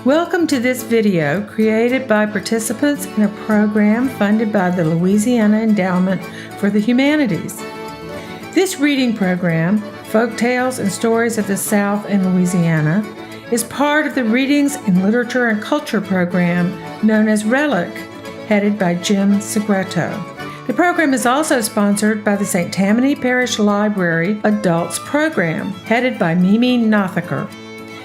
Welcome to this video created by participants in a program funded by the Louisiana Endowment for the Humanities. This reading program, Folktales and Stories of the South in Louisiana, is part of the Readings in Literature and Culture program known as RELIC, headed by Jim Segreto. The program is also sponsored by the St. Tammany Parish Library Adults Program, headed by Mimi Nothaker.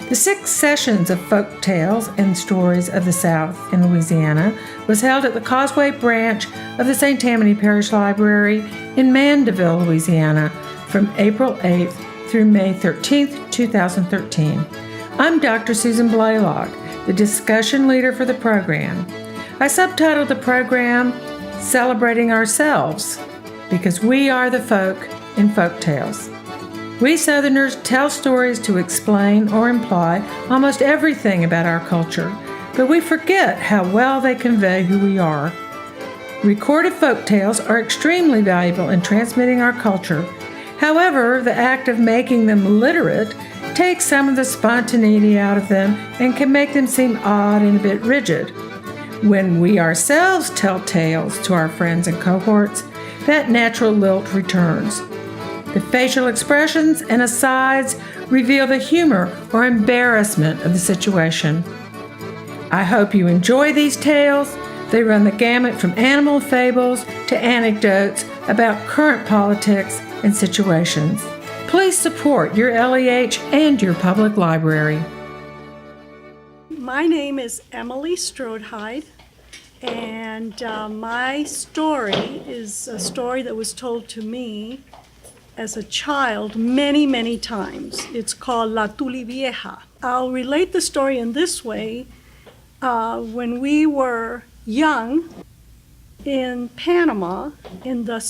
The 6 sessions of folk tales and stories of the South in Louisiana was held at the Causeway Branch of the St. Tammany Parish Library in Mandeville, Louisiana, from April 8th through May 13th, 2013. I'm Dr. Susan Blalock, the discussion leader for the program. I subtitled the program, Celebrating Ourselves, because we are the folk in folk tales. We Southerners tell stories to explain or imply almost everything about our culture, but we forget how well they convey who we are. Recorded folk tales are extremely valuable in transmitting our culture. However, the act of making them literate takes some of the spontaneity out of them and can make them seem odd and a bit rigid. When we ourselves tell tales to our friends and cohorts, that natural lilt returns. The facial expressions and asides reveal the humor or embarrassment of the situation. I hope you enjoy these tales. They run the gamut from animal fables to anecdotes about current politics and situations. Please support your LEH and your public library. My name is Emily Strodehyde, and my story is a story that was told to me as a child many times. It's called La Tulivieja. I'll relate the story in this way. When we were young in Panama, in the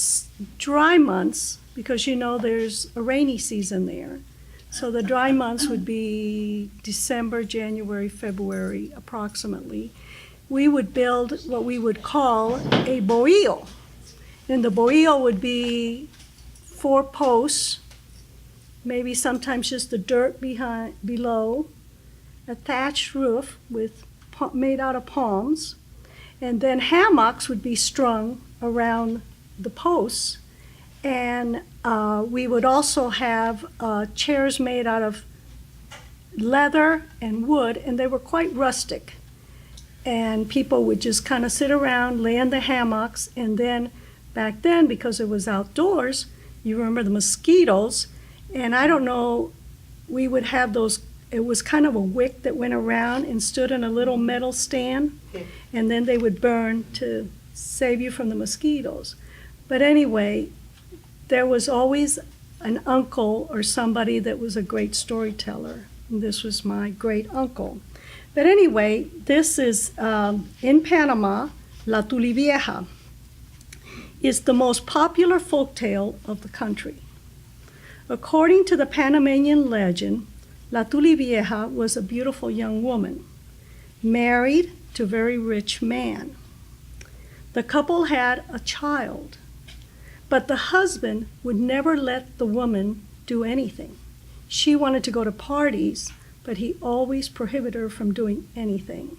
dry months, because you know there's a rainy season there, so the dry months would be December, January, February approximately, we would build what we would call a bohío. And the bohío would be 4 posts, maybe sometimes just the dirt below, a thatched roof made out of palms, and then hammocks would be strung around the posts. And we would also have chairs made out of leather and wood, and they were quite rustic. And people would just kind of sit around, lay in the hammocks, and then back then, because it was outdoors, you remember the mosquitoes, and I don't know, we would have those, it was kind of a wick that went around and stood in a little metal stand, and then they would burn to save you from the mosquitoes. But anyway, there was always an uncle or somebody that was a great storyteller, and this was my great uncle. But anyway, this is in Panama, La Tulivieja is the most popular folktale of the country. According to the Panamanian legend, La Tulivieja was a beautiful young woman, married to a very rich man. The couple had a child, but the husband would never let the woman do anything. She wanted to go to parties, but he always prohibited her from doing anything.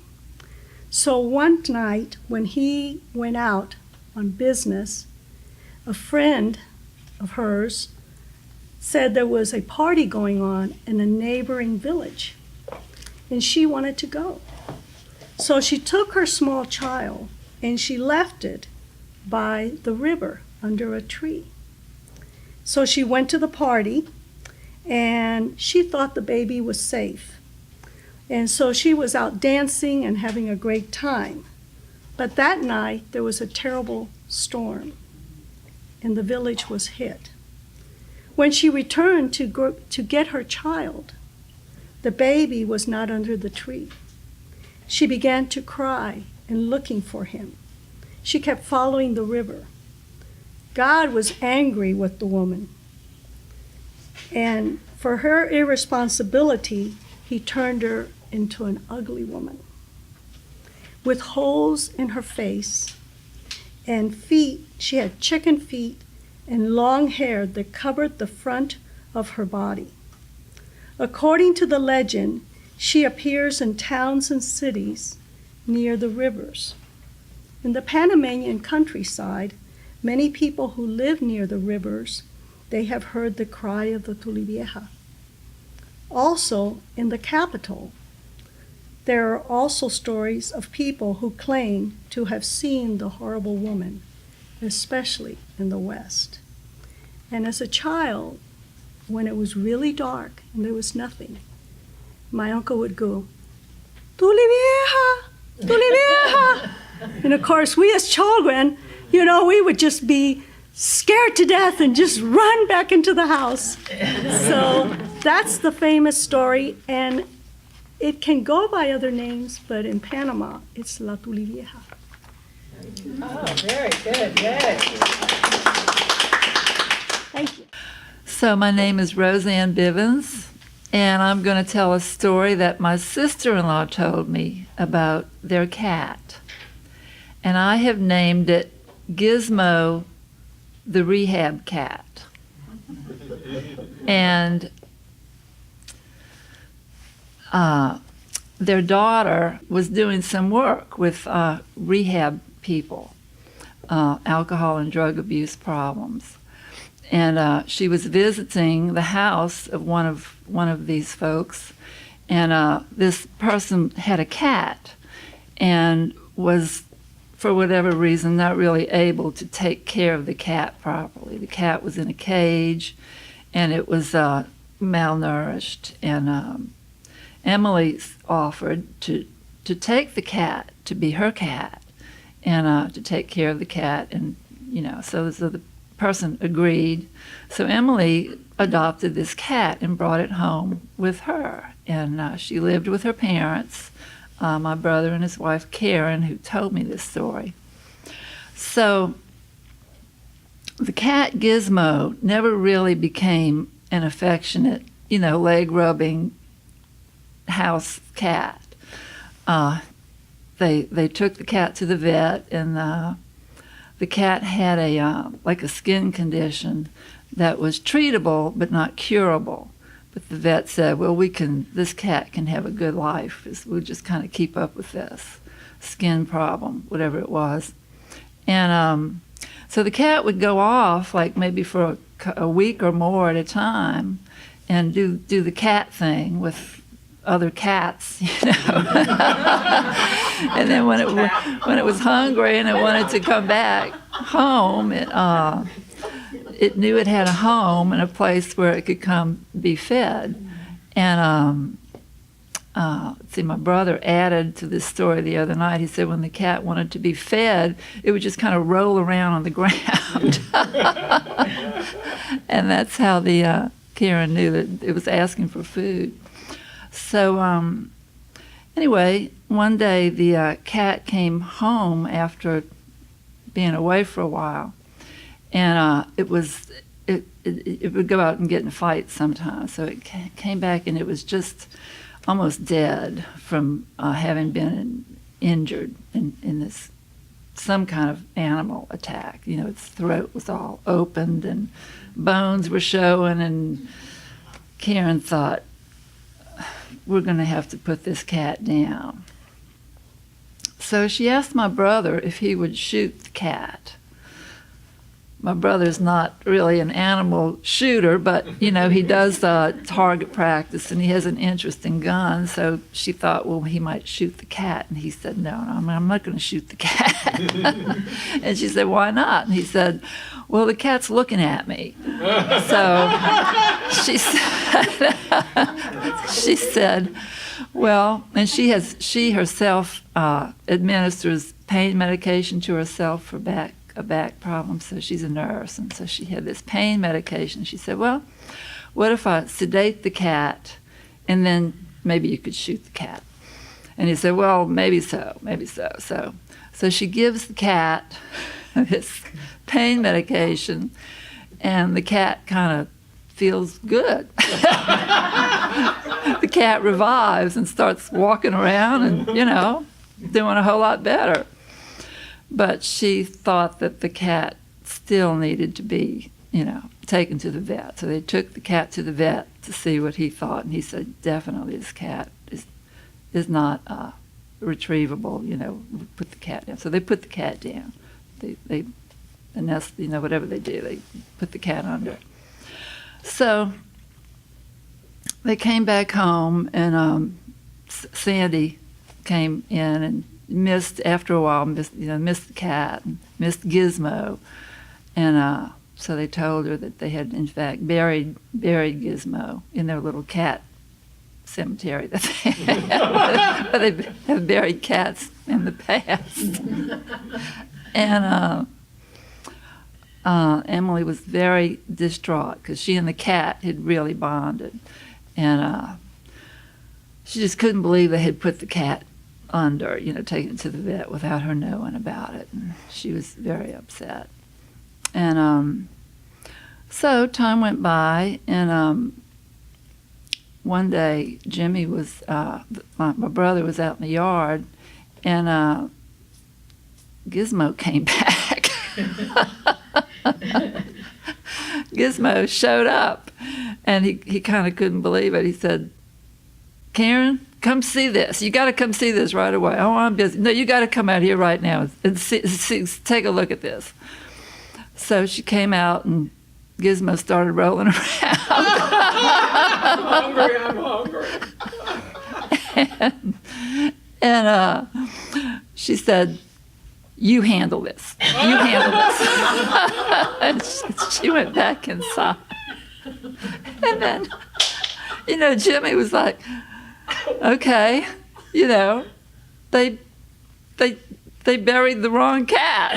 So one night when he went out on business, a friend of hers said there was a party going on in a neighboring village, and she wanted to go. So she took her small child and she left it by the river under a tree. So she went to the party, and she thought the baby was safe. And so she was out dancing and having a great time. But that night, there was a terrible storm, and the village was hit. When she returned to get her child, the baby was not under the tree. She began to cry and looking for him. She kept following the river. God was angry with the woman, and for her irresponsibility, he turned her into an ugly woman with holes in her face and feet. She had chicken feet and long hair that covered the front of her body. According to the legend, She appears in towns and cities near the rivers. In the Panamanian countryside, many people who live near the rivers, they have heard the cry of the Tulivieja. Also, in the capital, there are also stories of people who claim to have seen the horrible woman, especially in the West. And as a child, when it was really dark and there was nothing, my uncle would go, Tulivieja, Tulivieja. And of course, we as children, we would just be scared to death and just run back into the house. So that's the famous story, and it can go by other names, but in Panama, it's La Tulivieja. Oh, very good. Yay. Thank you. So my name is Roseanne Bivens, and I'm going to tell a story that my sister-in-law told me about their cat. And I have named it Gizmo the Rehab Cat. And their daughter was doing some work with rehab people, alcohol and drug abuse problems. And she was visiting the house of one of these folks, and this person had a cat and was, for whatever reason, not really able to take care of the cat properly. The cat was in a cage, and it was malnourished. And Emily offered to take the cat, to be her cat, and to take care of the cat. And, so the person agreed. So Emily adopted this cat and brought it home with her. And she lived with her parents, my brother and his wife Karen, who told me this story. So the cat Gizmo never really became an affectionate, leg-rubbing house cat. They took the cat to the vet, and the cat had a skin condition that was treatable but not curable. But the vet said, well, this cat can have a good life. We'll just kind of keep up with this skin problem, whatever it was. And so the cat would go off, like maybe for a week or more at a time, and do the cat thing with other cats, And then when it was hungry and it wanted to come back home, it knew it had a home and a place where it could come be fed. And my brother added to this story the other night. He said when the cat wanted to be fed, it would just kind of roll around on the ground. And that's how the Karen knew that it was asking for food. So anyway, one day the cat came home after being away for a while. And it would go out and get in fights sometimes. So it came back, and it was just almost dead from having been injured in this some kind of animal attack. Its throat was all opened and bones were showing. And Karen thought, we're going to have to put this cat down. So she asked my brother if he would shoot the cat. My brother's not really an animal shooter, but, he does target practice, and he has an interest in guns. So she thought, well, he might shoot the cat. And he said, no, I'm not going to shoot the cat. And she said, why not? And he said, well, the cat's looking at me. So she said, well, and she herself administers pain medication to herself for a back problem, so she's a nurse, and so she had this pain medication. She said, well, what if I sedate the cat, and then maybe you could shoot the cat? And he said, well, maybe so. So she gives the cat this pain medication, and the cat kind of feels good. The cat revives and starts walking around and, doing a whole lot better. But she thought that the cat still needed to be, taken to the vet. So they took the cat to the vet to see what he thought, and he said, definitely this cat is not retrievable. Put the cat down. So they put the cat down. They the nest, whatever they do, they put the cat under. So they came back home, and Sandy came in and after a while missed the cat, and missed Gizmo, and so they told her that they had in fact buried Gizmo in their little cat cemetery that they had, where they have buried cats in the past. And Emily was very distraught because she and the cat had really bonded, and she just couldn't believe they had put the cat under, taken it to the vet without her knowing about it, and she was very upset. And so time went by, and one day Jimmy was, my brother was out in the yard, and Gizmo came back. Gizmo showed up, and he kind of couldn't believe it. He said, "Karen, come see this. You got to come see this right away." "Oh, I'm busy." "No, you got to come out here right now and take a look at this." So she came out, and Gizmo started rolling around. I'm hungry. And she said, "You handle this. You handle this." And she went back inside. And then, Jimmy was like, "Okay, they buried the wrong cat."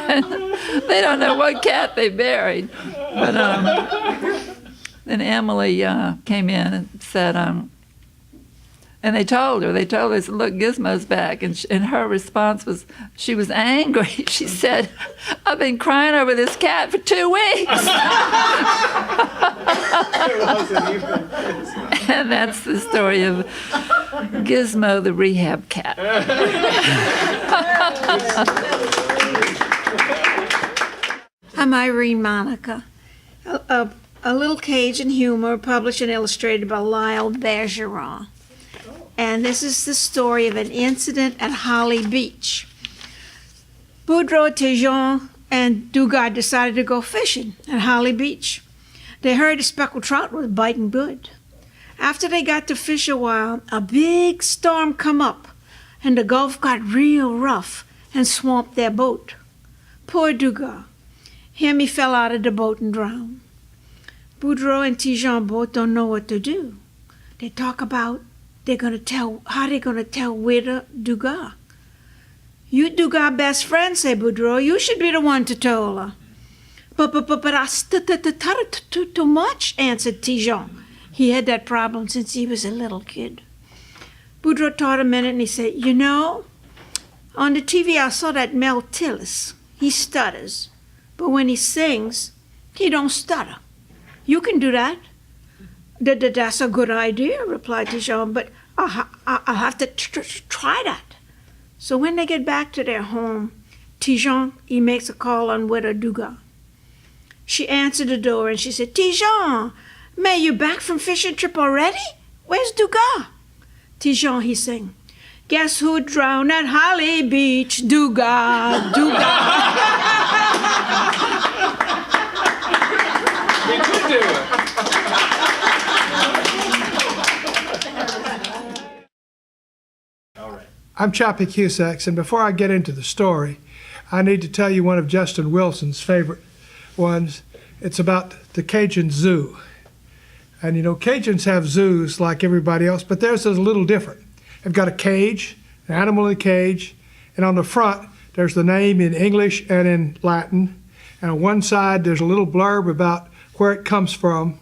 And they don't know what cat they buried. But then Emily came in and said, and they told her, said, "Look, Gizmo's back." And her response was, she was angry. She said, "I've been crying over this cat for 2 weeks." It wasn't even Gizmo. And that's the story of Gizmo the rehab cat. I'm Irene Monica. A little Cajun humor published and illustrated by Lyle Bergeron. And this is the story of an incident at Holly Beach. Boudreaux, Tejon, and Dugard decided to go fishing at Holly Beach. They heard the speckled trout was biting good. After they got to fish a while, a big storm come up, and the Gulf got real rough and swamped their boat. Poor Dugard. Him, he fell out of the boat and drowned. Boudreaux and Tejon both don't know what to do. They talk about how they're gonna tell Widow Dugard. "You Dugard best friend," said Boudreaux. "You should be the one to tell her." But I too much," answered Tejon. He had that problem since he was a little kid. Boudreaux thought a minute and he said, on the TV I saw that Mel Tillis. He stutters, but when he sings, he don't stutter. You can do that." "That's a good idea," replied Tejon, "but I'll have to try that." So when they get back to their home, Tejon, he makes a call on Widow Dugard. She answered the door and she said, "Tejon, may you back from fishing trip already? Where's Dugard?" Tejon, he sang, "Guess who drowned at Holly Beach? Dugard, Dugard." We could do it. All right. I'm Choppy Cusacks, and before I get into the story, I need to tell you one of Justin Wilson's favorite ones. It's about the Cajun Zoo. And Cajuns have zoos like everybody else, but theirs is a little different. They've got a cage, an animal in a cage, and on the front there's the name in English and in Latin. And on one side there's a little blurb about where it comes from.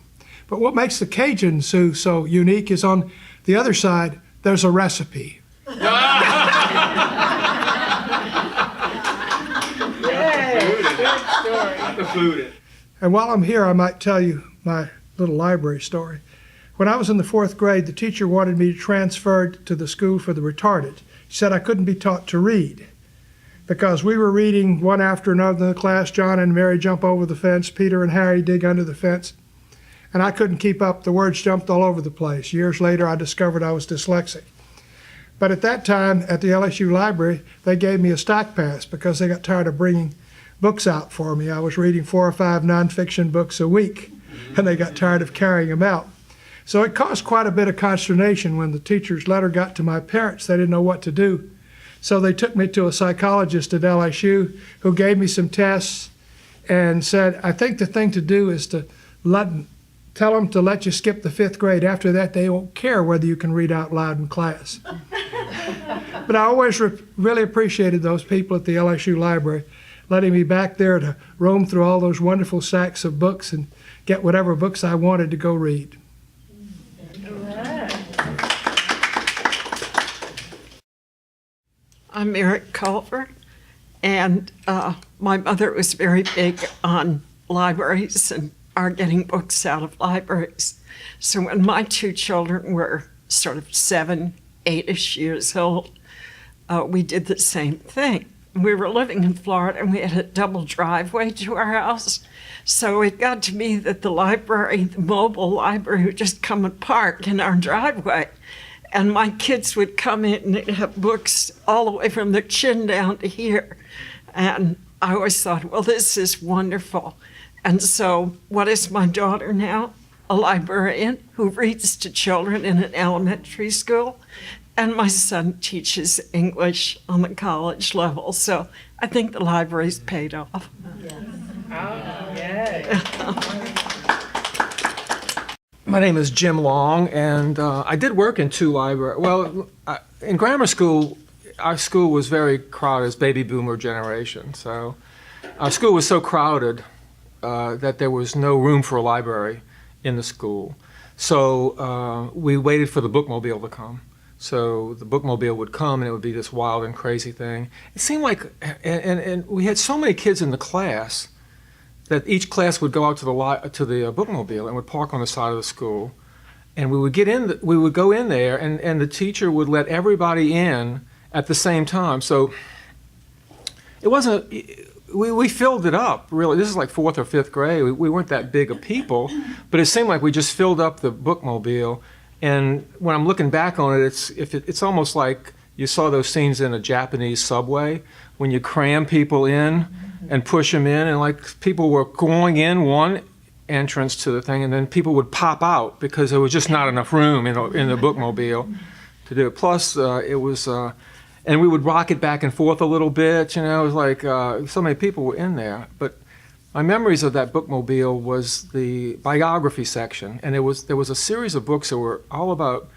But what makes the Cajun Zoo so unique is on the other side there's a recipe. The food. And while I'm here, I might tell you my little library story. When I was in the 4th grade, the teacher wanted me transferred to the school for the retarded. She said I couldn't be taught to read. because we were reading one after another in the class. John and Mary jump over the fence, Peter and Harry dig under the fence, and I couldn't keep up. The words jumped all over the place. Years later, I discovered I was dyslexic. But at that time, at the LSU library, they gave me a stack pass because they got tired of bringing books out for me. I was reading 4 or 5 nonfiction books a week, and they got tired of carrying them out. So it caused quite a bit of consternation when the teacher's letter got to my parents. They didn't know what to do. So they took me to a psychologist at LSU who gave me some tests and said, I think the thing to do is to tell them to let you skip the 5th grade. After that, they won't care whether you can read out loud in class. But I always really appreciated those people at the LSU library letting me back there to roam through all those wonderful sacks of books and get whatever books I wanted to go read. I'm Eric Culver, and my mother was very big on libraries and our getting books out of libraries. So when my 2 children were sort of 7, 8-ish years old, we did the same thing. We were living in Florida, and we had a double driveway to our house. So it got to be that the library, the mobile library, would just come and park in our driveway. And my kids would come in and they'd have books all the way from their chin down to here. And I always thought, well, this is wonderful. And so what is my daughter now? A librarian who reads to children in an elementary school. And my son teaches English on the college level. So I think the library's paid off. My name is Jim Long, and I did work in 2 libraries. Well, in grammar school, our school was very crowded, as baby boomer generation. So our school was so crowded that there was no room for a library in the school. So we waited for the bookmobile to come. So the bookmobile would come, and it would be this wild and crazy thing. It seemed like, and we had so many kids in the class that each class would go out to the bookmobile and would park on the side of the school, and we would go in there, and the teacher would let everybody in at the same time. So it wasn't. We filled it up, really. This is like 4th or 5th grade. We weren't that big of people, but it seemed like we just filled up the bookmobile. And when I'm looking back on it, it's almost like you saw those scenes in a Japanese subway when you cram people in and push them in, and like people were going in one entrance to the thing, and then people would pop out because there was just not enough room in the bookmobile to do it. Plus, it was, and we would rock it back and forth a little bit. It was like so many people were in there. But my memories of that bookmobile was the biography section, and there was a series of books that were all about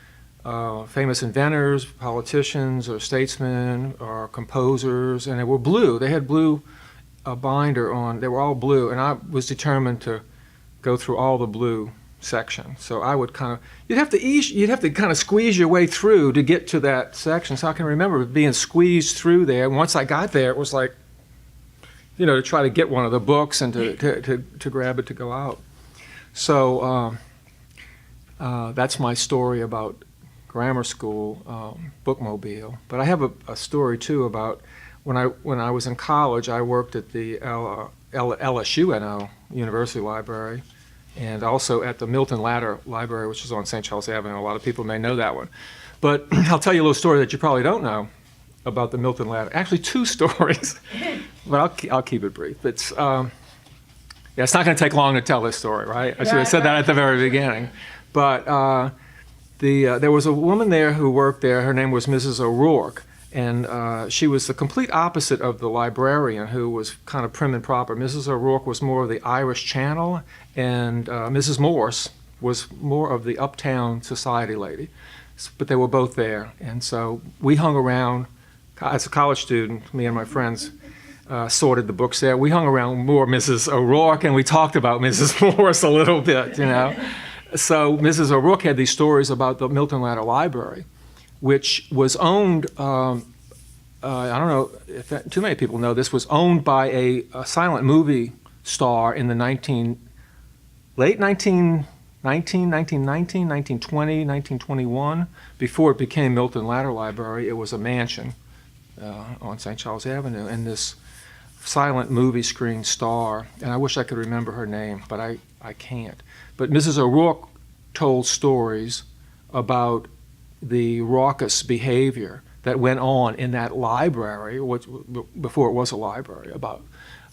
famous inventors, politicians, or statesmen, or composers, and they were blue. They had blue binder on. They were all blue, and I was determined to go through all the blue section. So I would you'd have to kind of squeeze your way through to get to that section. So I can remember being squeezed through there. And once I got there, it was like, to try to get one of the books and to grab it to go out. So that's my story about grammar school bookmobile. But I have a story too about when I was in college. I worked at the LSU University Library, and also at the Milton Ladder Library, which is on St. Charles Avenue. A lot of people may know that one. But I'll tell you a little story that you probably don't know about the Milton Ladder. Actually, 2 stories, but I'll keep it brief. It's not going to take long to tell this story, right? I should have said that at the very beginning. But there was a woman there who worked there. Her name was Mrs. O'Rourke. And she was the complete opposite of the librarian, who was kind of prim and proper. Mrs. O'Rourke was more of the Irish Channel, and Mrs. Morse was more of the uptown society lady. But they were both there. And so we hung around, as a college student, me and my friends sorted the books there. We hung around more Mrs. O'Rourke, and we talked about Mrs. Morse a little bit, So Mrs. O'Rourke had these stories about the Milton Ladder Library, which was owned, I don't know if too many people know this, was owned by a silent movie star in the late 1919, 1920, 1921. Before it became Milton Ladder Library, it was a mansion on St. Charles Avenue, and this silent movie screen star, and I wish I could remember her name, but I can't. But Mrs. O'Rourke told stories about the raucous behavior that went on in that library, which, before it was a library, about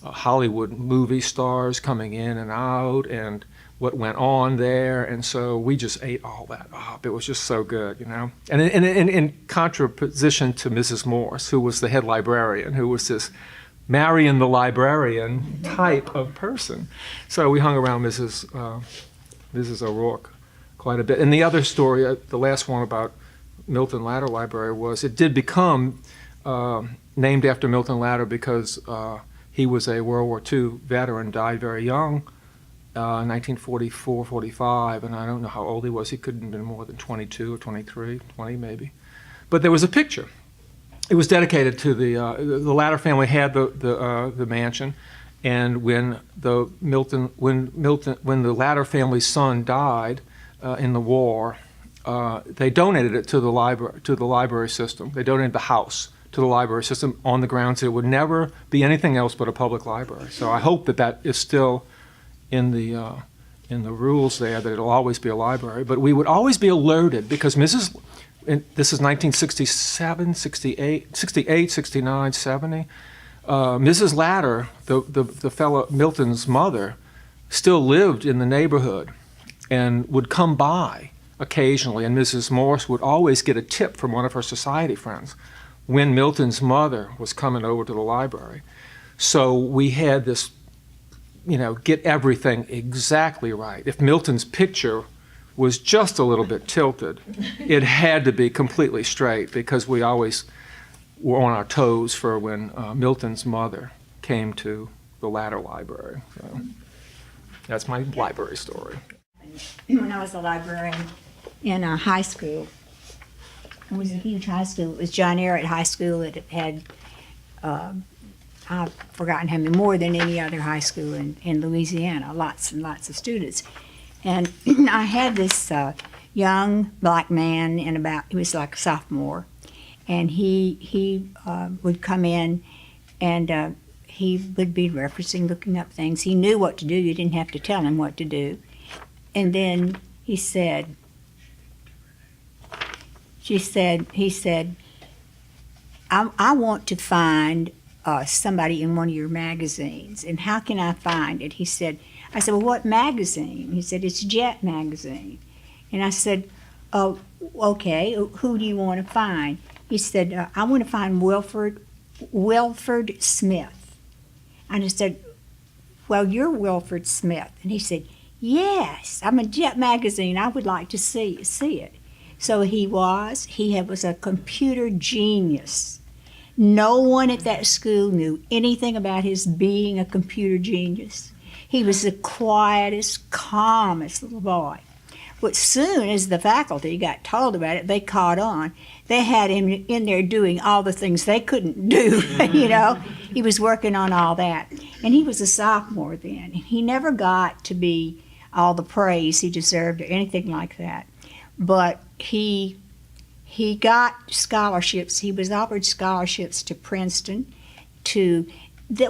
Hollywood movie stars coming in and out and what went on there. And so we just ate all that up. It was just so good, you know. And in contraposition to Mrs. Morse, who was the head librarian, who was this Marion the librarian type of person. So we hung around Mrs. O'Rourke quite a bit. And the other story, the last one about Milton Latter Library, was it did become named after Milton Latter because he was a World War II veteran, died very young, 1944, 45, and I don't know how old he was. He couldn't have been more than 22 or 23, 20 maybe. But there was a picture. It was dedicated to the Latter family had the mansion, and when the Latter family's son died in the war, they donated it to the library system. They donated the house to the library system on the grounds that it would never be anything else but a public library. So I hope that is still in the rules there, that it'll always be a library. But we would always be alerted because this is 1967, 68, 69, 70. Mrs. Latter, the fellow Milton's mother, still lived in the neighborhood and would come by occasionally, and Mrs. Morse would always get a tip from one of her society friends when Milton's mother was coming over to the library. So we had this, get everything exactly right. If Milton's picture was just a little bit tilted, it had to be completely straight because we always were on our toes for when Milton's mother came to the Latter Library. So that's my library story. When I was a librarian in a high school, it was a huge high school. It was John Ehret High School. It had, I've forgotten how many, more than any other high school in Louisiana, lots and lots of students. And I had this young black man he was like a sophomore, and he would come in and he would be referencing, looking up things. He knew what to do. You didn't have to tell him what to do. And then he said, I want to find somebody in one of your magazines, and how can I find it? I said, well, what magazine? He said, it's Jet magazine. And I said, oh, okay, who do you want to find? He said, I want to find Wilfred Smith. And I said, well, you're Wilfred Smith. And he said, yes, I'm a Jet magazine. I would like to see it. So he was a computer genius. No one at that school knew anything about his being a computer genius. He was the quietest, calmest little boy. But soon as the faculty got told about it, they caught on. They had him in there doing all the things they couldn't do, He was working on all that. And he was a sophomore then. He never got to be all the praise he deserved or anything like that. But he got scholarships. He was offered scholarships to Princeton,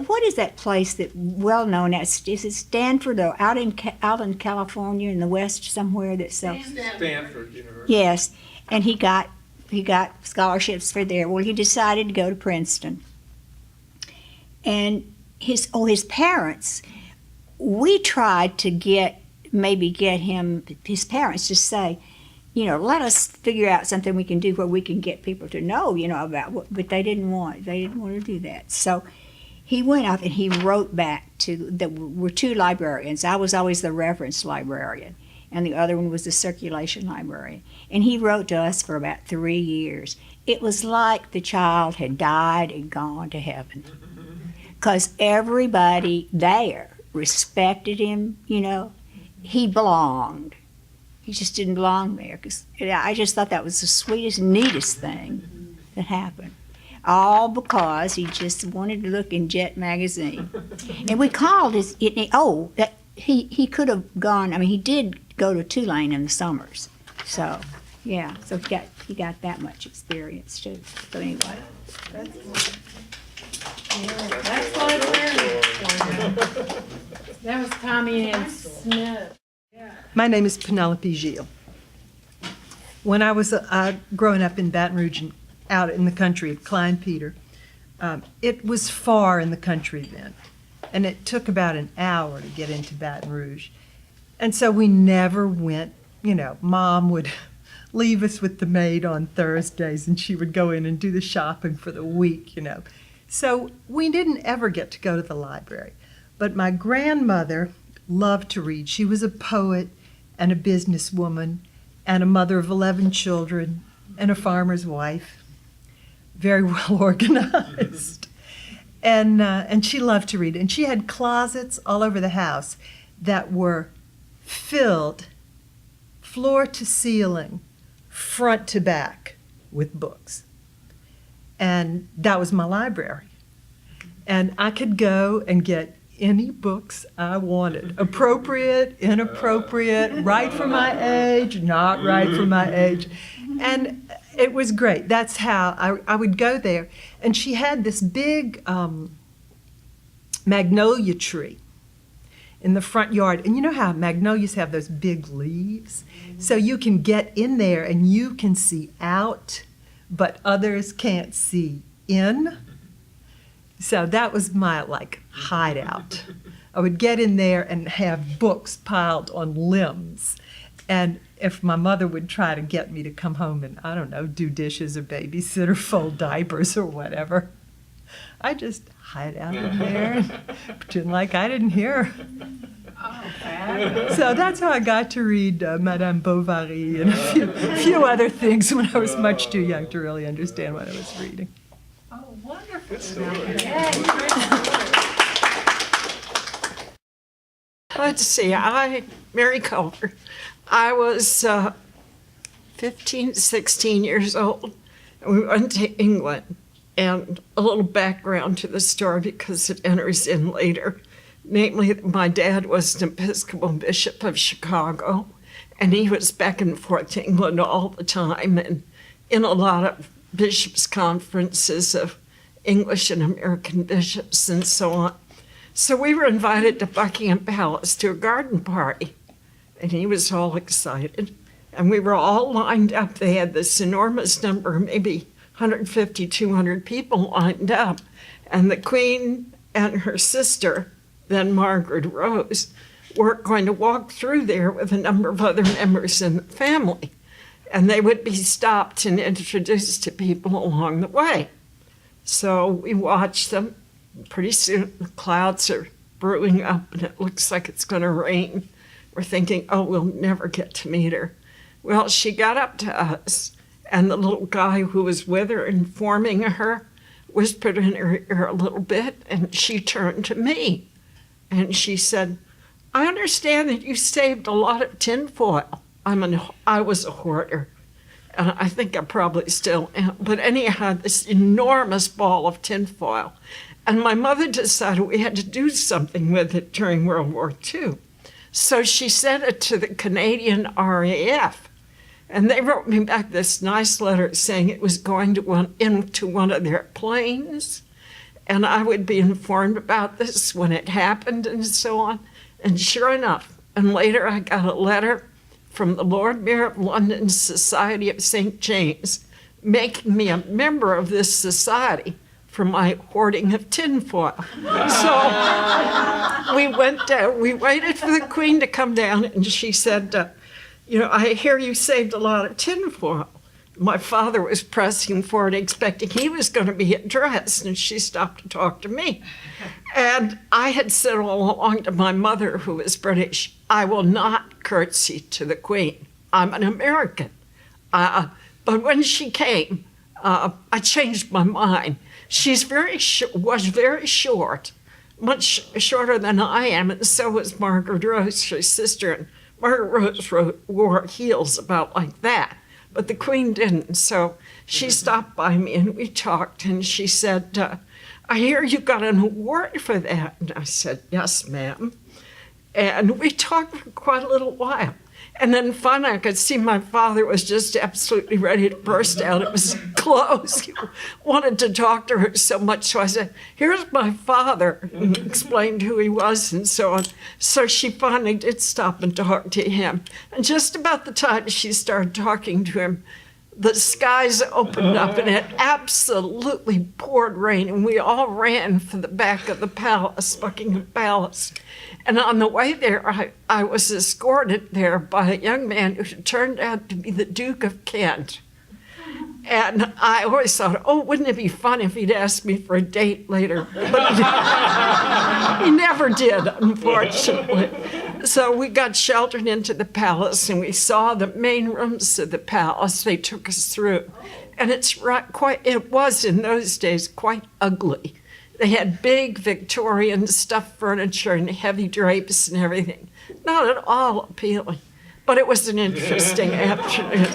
what is that place that well known as? Is it Stanford or out in California in the West somewhere that sells? Stanford University. Yes, and he got scholarships for there. Well, he decided to go to Princeton, and his parents. We tried to get his parents to say, let us figure out something we can do where we can get people to know, about what, but they didn't want to do that. So he went off and he wrote back there were two librarians. I was always the reference librarian, and the other one was the circulation librarian. And he wrote to us for about 3 years. It was like the child had died and gone to heaven, because everybody there respected him, He belonged. He just didn't belong there, because I just thought that was the sweetest, neatest thing that happened. All because he just wanted to look in Jet magazine. And we called he could have gone, he did go to Tulane in the summers. So Yeah, so he got that much experience too. So anyway, That's librarian for you. That was Tommy Ann Smith. My name is Penelope Zeile. When I was growing up in Baton Rouge and out in the country at Klein Peter, it was far in the country then, and it took about an hour to get into Baton Rouge. And so we never went, Mom would leave us with the maid on Thursdays, and she would go in and do the shopping for the week, So we didn't ever get to go to the library. But my grandmother loved to read. She was a poet and a businesswoman and a mother of 11 children and a farmer's wife, very well organized. And she loved to read. And she had closets all over the house that were filled floor to ceiling, front to back, with books. And that was my library. And I could go and get any books I wanted, appropriate, inappropriate, right for my age, not right for my age. And it was great. That's how I would go there. And she had this big magnolia tree in the front yard. And you know how magnolias have those big leaves? So you can get in there and you can see out, but others can't see in. So that was my hideout. I would get in there and have books piled on limbs. And if my mother would try to get me to come home and, I don't know, do dishes or babysit or fold diapers or whatever, I just hide out in there and pretend like I didn't hear her. So that's how I got to read Madame Bovary and a few other things when I was much too young to really understand what I was reading. Oh, wonderful. Good story. Let's see, Mary Culver. I was 15, 16 years old. And we went to England. And a little background to the story because it enters in later. Namely, my dad was an Episcopal bishop of Chicago, and he was back and forth to England all the time and in a lot of bishops' conferences of English and American bishops and so on. So we were invited to Buckingham Palace to a garden party, and he was all excited. And we were all lined up. They had this enormous number, maybe 150, 200 people lined up. And the Queen and her sister, then Margaret Rose, were going to walk through there with a number of other members in the family. And they would be stopped and introduced to people along the way. So we watched them. Pretty soon the clouds are brewing up and it looks like it's going to rain. We're thinking, oh, we'll never get to meet her. Well, she got up to us, and the little guy who was with her informing her whispered in her ear a little bit, and she turned to me. And she said, I understand that you saved a lot of tinfoil. I was a hoarder, and I think I probably still am. But anyhow, this enormous ball of tinfoil. And my mother decided we had to do something with it during World War II. So she sent it to the Canadian RAF. And they wrote me back this nice letter saying it was going to into one of their planes. And I would be informed about this when it happened and so on. And sure enough, and later I got a letter from the Lord Mayor of London's Society of St. James making me a member of this society for my hoarding of tinfoil. So we went down, we waited for the Queen to come down, and she said, I hear you saved a lot of tinfoil. My father was pressing for it, expecting he was going to be addressed, and she stopped to talk to me. And I had said all along to my mother, who was British, I will not curtsy to the Queen. I'm an American. But when she came, I changed my mind. She's was very short, much shorter than I am, and so was Margaret Rose, her sister. And Margaret Rose wore heels about like that, but the Queen didn't. So she stopped by me and we talked, and she said, I hear you got an award for that. And I said, yes, ma'am. And we talked for quite a little while. And then finally, I could see my father was just absolutely ready to burst out. It was close. He wanted to talk to her so much. So I said, here's my father, and explained who he was and so on. So she finally did stop and talk to him. And just about the time she started talking to him, the skies opened up and it absolutely poured rain. And we all ran for the back of the palace, Buckingham Palace. And on the way there, I was escorted there by a young man who turned out to be the Duke of Kent. And I always thought, oh, wouldn't it be fun if he'd asked me for a date later? But he never did, unfortunately. So we got sheltered into the palace, and we saw the main rooms of the palace. They took us through. And it was in those days quite ugly. They had big Victorian stuffed furniture and heavy drapes and everything. Not at all appealing, but it was an interesting afternoon.